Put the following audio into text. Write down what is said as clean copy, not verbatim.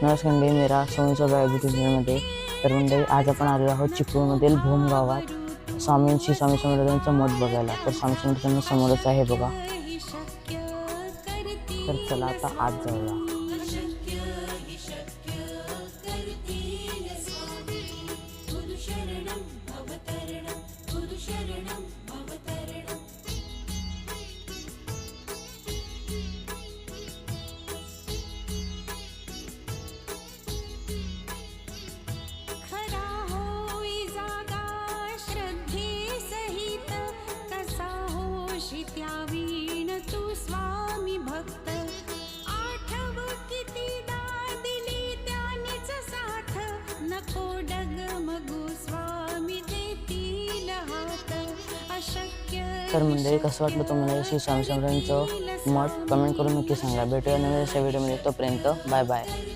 नमस्कार मंडळी, मेरा स्वामींचा यूट्यूब चॅनलमध्ये. तर मंडळी, आज आपण आलेलो आहोत चिपळूणमधील भूम गावात स्वामी समर्थांचं मठ बघायला. तर स्वामी समर्थांना समोरच आहे बघा. तर चला आता आज जाऊया. त्यावीण तू स्वामी भक्त आठव कितीदा दिली त्यानीच साथ नको डगमगू स्वामी देतील हात अशक्य. तर मंडळी, कसं वाटलं तुम्हाला श्री स्वामी समर्थांचं मठ? कमेंट करून नक्की सांगा. भेटूया नवीन अशा व्हिडिओमध्ये. तोपर्यंत बाय बाय.